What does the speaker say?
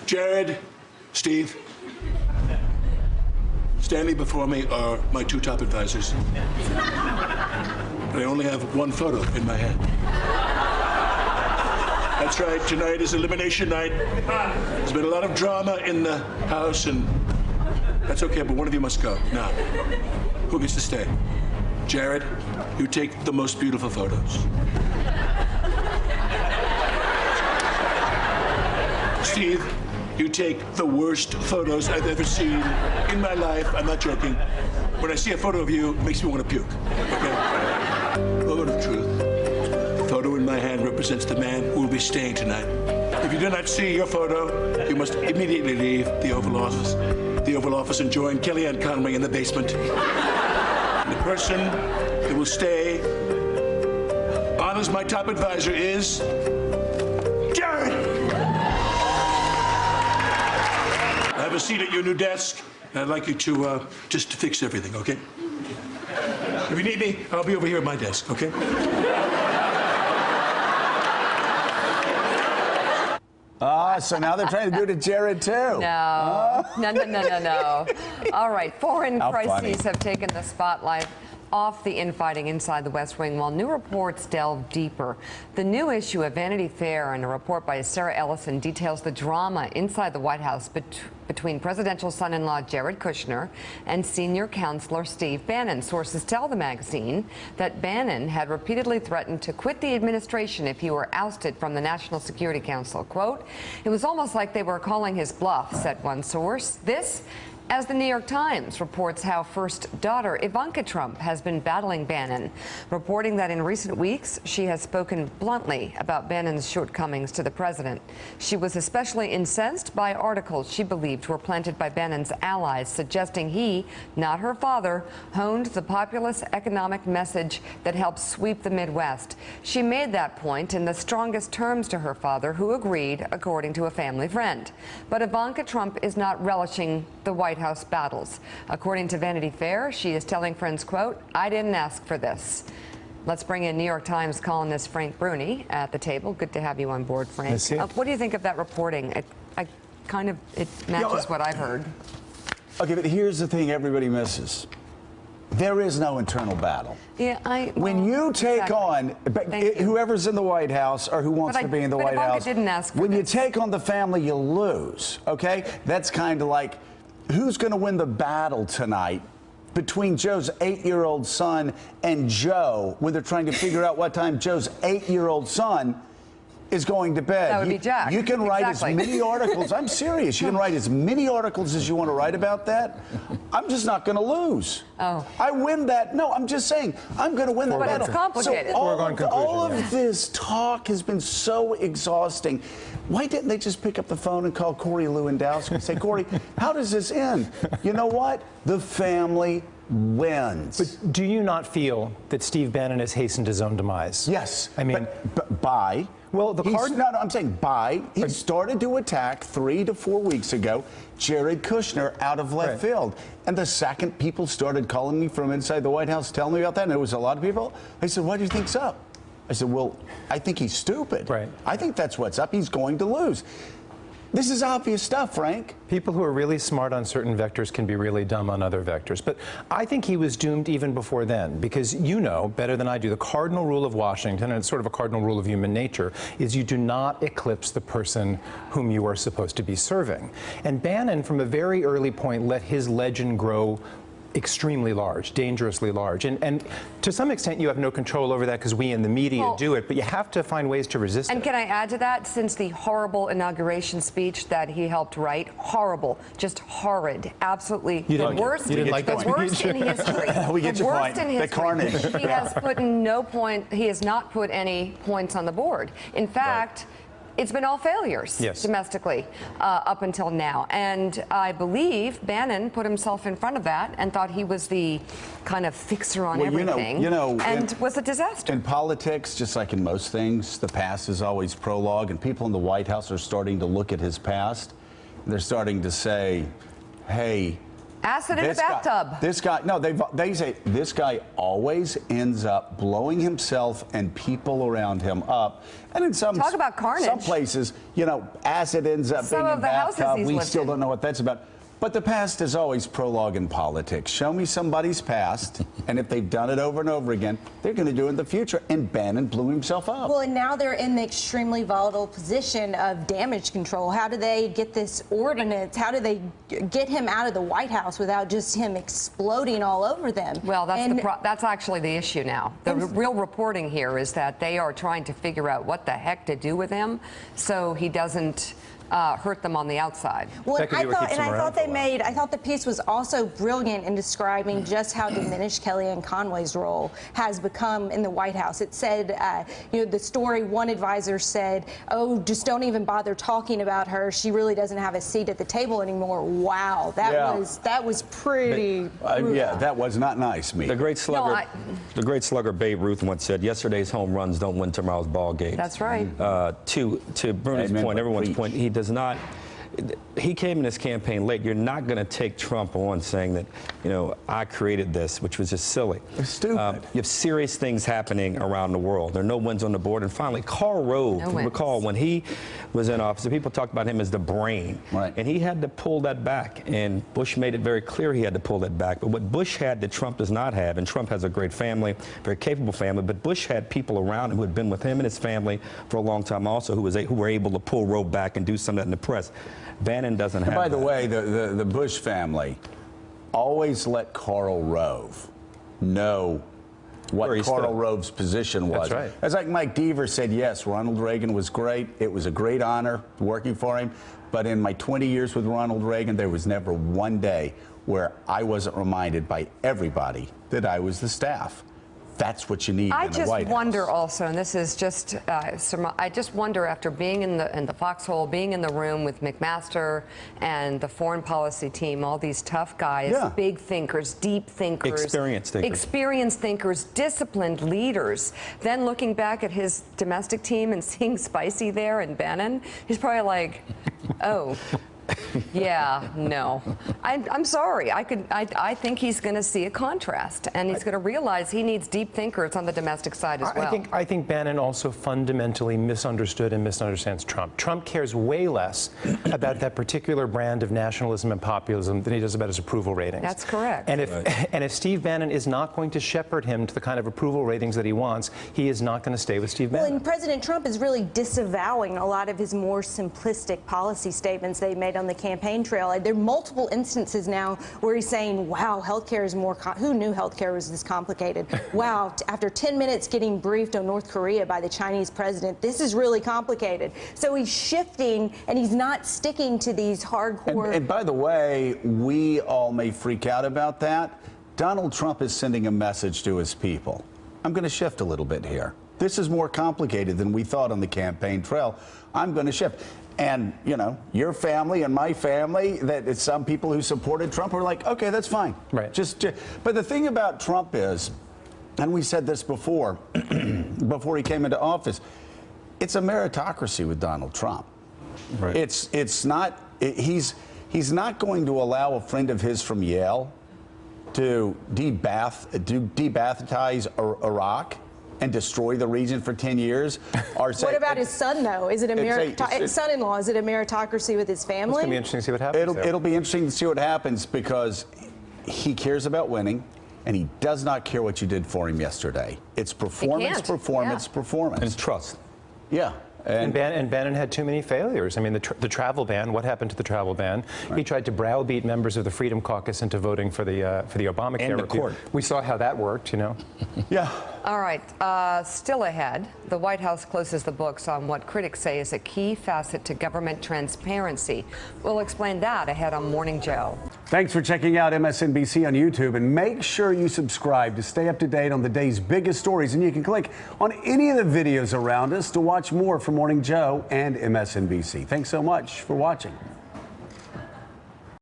Jared, Steve, standing before me are my two top advisors. But I only have one photo in my hand. That's right, tonight is elimination night. There's been a lot of drama in the house, and that's okay, but one of you must go. Now, who gets to stay? Jared, you take the most beautiful photos. Steve, you take the worst photos I've ever seen in my life. I'm not joking. When I see a photo of you, it makes me want to puke. Okay? Moment of truth. The photo in my hand represents the man who will be staying tonight. If you do not see your photo, you must immediately leave the Oval Office. The Oval Office and join Kellyanne Conway in the basement. And the person that will stay on as my top advisor is Jared. Have a seat at your new desk, and I'd like you to just fix everything, okay? If you need me, I'll be over here at my desk, okay? So now they're trying to do it to Jared, too. No. All right, foreign How crises funny. have taken the spotlight off the infighting inside the West Wing, while new reports delve deeper. The new issue of Vanity Fair and a report by Sarah Ellison details the drama inside the White House between presidential son-in-law Jared Kushner and senior counselor Steve Bannon. Sources tell the magazine that Bannon had repeatedly threatened to quit the administration if he were ousted from the National Security Council. Quote, "It was almost like they were calling his bluff," said one source. This, as the New York Times reports how first daughter Ivanka Trump has been battling Bannon, reporting that in recent weeks she has spoken bluntly about Bannon's shortcomings to the president. She was especially incensed by articles she believed were planted by Bannon's allies, suggesting he, not her father, honed the populist economic message that helped sweep the Midwest. She made that point in the strongest terms to her father, who agreed, according to a family friend. But Ivanka Trump is not relishing the White House battles. According to Vanity Fair, she is telling friends, quote, "I didn't ask for this." Let's bring in New York Times columnist Frank Bruni at the table. Good to have you on board, Frank. What do you think of that reporting? It matches what I've heard. Okay, but here's the thing everybody misses. There is no internal battle. Yeah, when you take on whoever's in the White House or who wants to be in the White House, didn't ask for when this. you take on the family, you lose. Okay, that's kind of like who's going to win the battle tonight between Joe's 8-year-old son and Joe when they're trying to figure out what time Joe's 8-year-old son is going to bed. That would be Jack. You can write as many articles. I'm serious. You can write as many articles as you want to write about that. I'm just not going to lose. Oh. I win that. No, I'm just saying I'm going to win that But battle. it's complicated. So all of this talk has been so exhausting. Why didn't they just pick up the phone and call Corey Lewandowski and say, Corey, how does this end? You know what? The family wins. But do you not feel that Steve Bannon has hastened his own demise? Yes. I mean, but by. Well, I'm saying by. He started to attack 3 to 4 weeks ago Jared Kushner out of left field. And the second people started calling me from inside the White House telling me about that, and there was a lot of people, I said, what do you think's up? I said, well, I think he's stupid. Right. I think that's what's up. He's going to lose. This is obvious stuff, Frank. People who are really smart on certain vectors can be really dumb on other vectors. But I think he was doomed even before then, because you know better than I do, the cardinal rule of Washington, and it's sort of a cardinal rule of human nature, is you do not eclipse the person whom you are supposed to be serving. And Bannon, from a very early point, let his legend grow extremely large, dangerously large. And to some extent, you have no control over that because we in the media do it, but you have to find ways to resist it. And can I add to that, since the horrible inauguration speech that he helped write, horrible, just horrid, absolutely the worst in history. We get your point. The carnage. He has put he has not put any points on the board. In fact, it's been all failures domestically up until now. And I believe Bannon put himself in front of that and thought he was the kind of fixer on everything, and was a disaster. In politics, just like in most things, the past is always prologue, and people in the White House are starting to look at his past. And they're starting to say, hey, Acid in a bathtub. This guy, no, they say this guy always ends up blowing himself and people around him up. And in some Talk about carnage. Some places, you know, acid ends up Some being of a the houses bathtub. he's We lived still in. don't know what that's about. But the past is always prologue in politics. Show me somebody's past, and if they've done it over and over again, they're going to do it in the future. And Bannon blew himself up. Well, and now they're in the extremely volatile position of damage control. How do they get this ordinance? How do they get him out of the White House without just him exploding all over them? Well, that's actually the issue now. The real reporting here is that they are trying to figure out what the heck to do with him so he doesn't hurt them on the outside. Well, I thought the piece was also brilliant in describing just how diminished Kellyanne Conway's role has become in the White House. It said, you know, the story, one advisor said, "Oh, just don't even bother talking about her. She really doesn't have a seat at the table anymore." Wow, that was pretty. Yeah, that was not nice. The great slugger Babe Ruth once said, "Yesterday's home runs don't win tomorrow's ball games." That's right. To Bernie's point, everyone's point, he came in his campaign late. You're not going to take Trump on saying that, you know, I created this, which was just silly. It's stupid. You have serious things happening around the world. There are no wins on the board. And finally, Karl Rove, recall when he was in office, people talked about him as the brain. Right. And he had to pull that back. And Bush made it very clear he had to pull that back. But what Bush had that Trump does not have, and Trump has a great family, very capable family, but Bush had people around him who had been with him and his family for a long time also who were able to pull Rove back and do some of that in the press. Bannon doesn't have By the that. way, the Bush family always let Karl Rove know what Karl Rove's position was. That's right. It's like Mike Deaver said, yes, Ronald Reagan was great. It was a great honor working for him. But in my 20 years with Ronald Reagan, there was never one day where I wasn't reminded by everybody that I was the staff. That's what you need in the White House. I just wonder also, and this is just, I just wonder after being in the foxhole, being in the room with McMaster and the foreign policy team, all these tough guys, big thinkers, deep thinkers, experienced thinkers, disciplined leaders, then looking back at his domestic team and seeing Spicy there and Bannon, he's probably like, oh. Yeah, no. I'm sorry. I think he's going to see a contrast, and he's going to realize he needs deep thinkers on the domestic side as well. I think Bannon also fundamentally misunderstood and misunderstands Trump. Trump cares way less about that particular brand of nationalism and populism than he does about his approval ratings. That's correct. And if Steve Bannon is not going to shepherd him to the kind of approval ratings that he wants, he is not going to stay with Steve Bannon. Well, and President Trump is really disavowing a lot of his more simplistic policy statements they made on the campaign trail. There are multiple instances now where he's saying, wow, healthcare is more, who knew healthcare was this complicated? Wow, after 10 minutes getting briefed on North Korea by the Chinese president, this is really complicated. So he's shifting, and he's not sticking to these hardcore. And by the way, we all may freak out about that. Donald Trump is sending a message to his people. I'm going to shift a little bit here. This is more complicated than we thought on the campaign trail. I'm going to shift. And, you know, your family and my family, that some people who supported Trump were like, okay, that's fine. Right. But the thing about Trump is, and we said this before, before he came into office, it's a meritocracy with Donald Trump. Right. It's not, he's not going to allow a friend of his from Yale to debaptize Iraq and destroy the region for 10 years. What about his son, though? Is it a son-in-law? Is it a meritocracy with his family? It's going to be interesting to see what happens. It'll be interesting to see what happens because he cares about winning, and he does not care what you did for him yesterday. It's performance, performance. And trust. Yeah. And Bannon had too many failures. I mean, the travel ban, what happened to the travel ban? Right. He tried to browbeat members of the Freedom Caucus into voting for the Obamacare and the court. We saw how that worked, you know. Yeah. All right, still ahead, the White House closes the books on what critics say is a key facet to government transparency. We'll explain that ahead on Morning Joe. Thanks for checking out MSNBC on YouTube, and make sure you subscribe to stay up to date on the day's biggest stories. And you can click on any of the videos around us to watch more from Morning Joe and MSNBC. Thanks so much for watching.